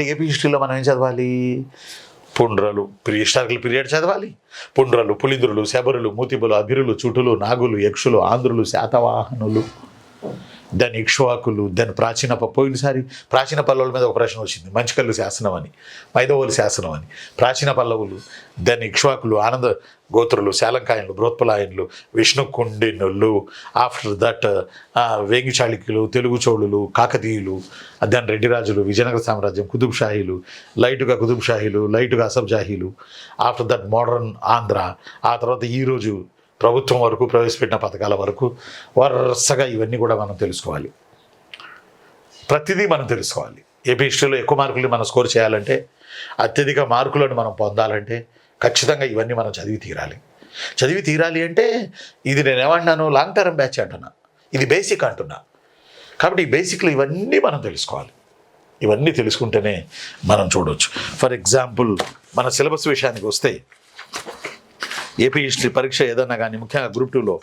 AP హిస్టరీలో మనం ఏం చదవాలి? పుండ్రలు హిస్టారికల్ పీరియడ్ చదవాలి. పుండ్రలు, పులింద్రులు, శబరులు, మూతిబులు, అభిరులు, చుటులు, నాగులు, యక్షులు, ఆంధ్రులు, శాతవాహనులు, దాని ఇక్ష్వాకులు, దాని పోయినసారి ప్రాచీన పల్లవుల మీద ఒక ప్రశ్న వచ్చింది. మంచికల్లు శాసనం అని, మైదవోలు శాసనం అని. ప్రాచీన పల్లవులు, దాని ఇక్ష్వాకులు, ఆనంద గోత్రులు, శాలంకాయన్లు, బృహత్పలాయన్లు, విష్ణుకుండినులు, ఆఫ్టర్ దట్ వేంగి చాళుక్యులు, తెలుగు చోళులు, కాకతీయులు, దాని రెడ్డి రాజులు, విజయనగర సామ్రాజ్యం, కుతుబ్ షాహీలు, లైటుగా కుతుబ్ షాహీలు, లైటుగా అసఫ్ జాహీలు, ఆఫ్టర్ దట్ మోడర్న్ ఆంధ్ర, ఆ తర్వాత ఈరోజు ప్రభుత్వం వరకు ప్రవేశపెట్టిన పథకాల వరకు వరుసగా ఇవన్నీ కూడా మనం తెలుసుకోవాలి. ప్రతిదీ మనం తెలుసుకోవాలి. ఏపీ హిస్టరీలో ఎక్కువ మార్కులు మనం స్కోర్ చేయాలంటే, అత్యధిక మార్కులను మనం పొందాలంటే ఖచ్చితంగా ఇవన్నీ మనం చదివి తీరాలి అంటే ఇది నేను ఏమంటున్నాను, లాంగ్ టర్మ్ బ్యాచ్ అంటున్నా, ఇది బేసిక్ అంటున్నా. కాబట్టి ఈ బేసిక్లు ఇవన్నీ మనం తెలుసుకోవాలి. ఇవన్నీ తెలుసుకుంటేనే మనం చూడవచ్చు. ఫర్ ఎగ్జాంపుల్ మన సిలబస్ విషయానికి వస్తే, ఏపీ హిస్టరీ పరీక్ష ఏదన్నా కానీ ముఖ్యంగా గ్రూప్ 2లో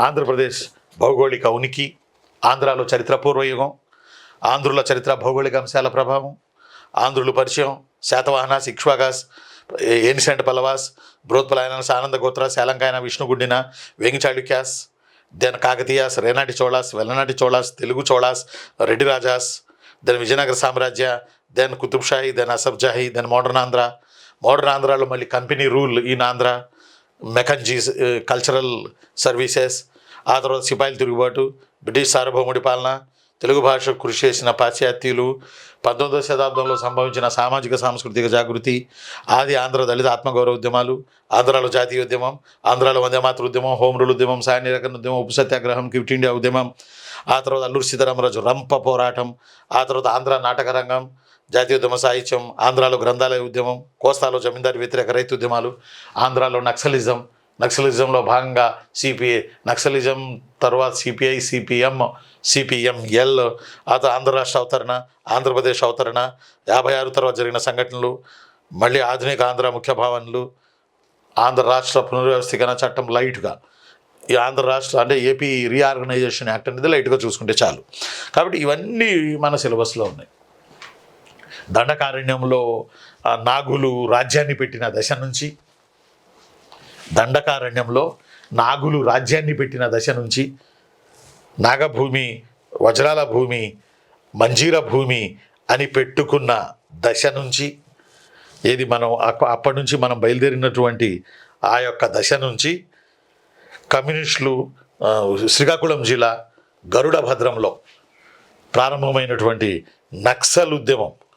ఆంధ్రప్రదేశ్ భౌగోళిక ఉనికి, ఆంధ్రాలో చరిత్ర పూర్వయుగం, ఆంధ్రుల చరిత్ర భౌగోళిక అంశాల ప్రభావం, ఆంధ్రులు పరిచయం, Satavahanas, Ikshvakas, ancient Pallavas, Brihatpalayanas, Ananda Gotra, Salankayana, Vishnukundina, Vengi Chalukyas, then Kakatiyas, Renati Cholas, Velanati Cholas, Telugu Cholas, Reddy Rajas, then Vijayanagara సామ్రాజ్య, then Qutb Shahi, then Asaf Jahi, then modern ఆంధ్రాలో మళ్ళీ company rule in Andhra, Mackenzie's cultural services, ఆ తర్వాత సిపాయిల తిరుగుబాటు, బ్రిటిష్ సార్వభౌముడి పాలన, తెలుగు భాష కృషి చేసిన పాశ్చాత్యులు, 19వ శతాబ్దంలో సంభవించిన సామాజిక సాంస్కృతిక జాగృతి, ఆది ఆంధ్ర దళిత ఆత్మగౌరవ ఉద్యమాలు, ఆంధ్రాలో జాతీయ ఉద్యమం, ఆంధ్రాలో వందేమాతృ ఉద్యమం, హోం రూల్ ఉద్యమం, సాయ నిరాకరణ ఉద్యమం, ఉప్పు సత్యాగ్రహం, క్విట్ ఇండియా ఉద్యమం, ఆ తర్వాత అల్లూరి సీతారామరాజు రంప పోరాటం, ఆ తర్వాత ఆంధ్ర నాటక రంగం, జాతీయోద్యమ సాహిత్యం, ఆంధ్రాలో గ్రంథాలయ ఉద్యమం, కోస్తాలో జమీందారు వ్యతిరేక రైతు ఉద్యమాలు, ఆంధ్రాలో నక్సలిజంలో భాగంగా సిపిఐ, నక్సలిజం తర్వాత సిపిఐ, సిపిఎంఎల్, ఆ తర్వాత ఆంధ్ర రాష్ట్ర అవతరణ, ఆంధ్రప్రదేశ్ అవతరణ, 56 తర్వాత జరిగిన సంఘటనలు, మళ్ళీ ఆధునిక ఆంధ్ర ముఖ్య భావనలు, ఆంధ్ర రాష్ట్ర పునర్వ్యవస్థీకరణ చట్టం లైట్గా, ఈ ఆంధ్ర రాష్ట్ర అంటే ఏపీ రీఆర్గనైజేషన్ యాక్ట్ అనేది లైట్గా చూసుకుంటే చాలు. కాబట్టి ఇవన్నీ మన సిలబస్లో ఉన్నాయి. దండకారణ్యంలో నాగులు రాజ్యాన్ని పెట్టిన దశ నుంచి నాగభూమి, వజ్రాల భూమి, మంజీర భూమి అని పెట్టుకున్న దశ నుంచి, ఏది మనం అప్పటి నుంచి మనం బయలుదేరినటువంటి ఆ యొక్క దశ నుంచి కమ్యూనిస్టులు శ్రీకాకుళం జిల్లా గరుడ భద్రంలో ప్రారంభమైనటువంటి నక్సల్ ఉద్యమం,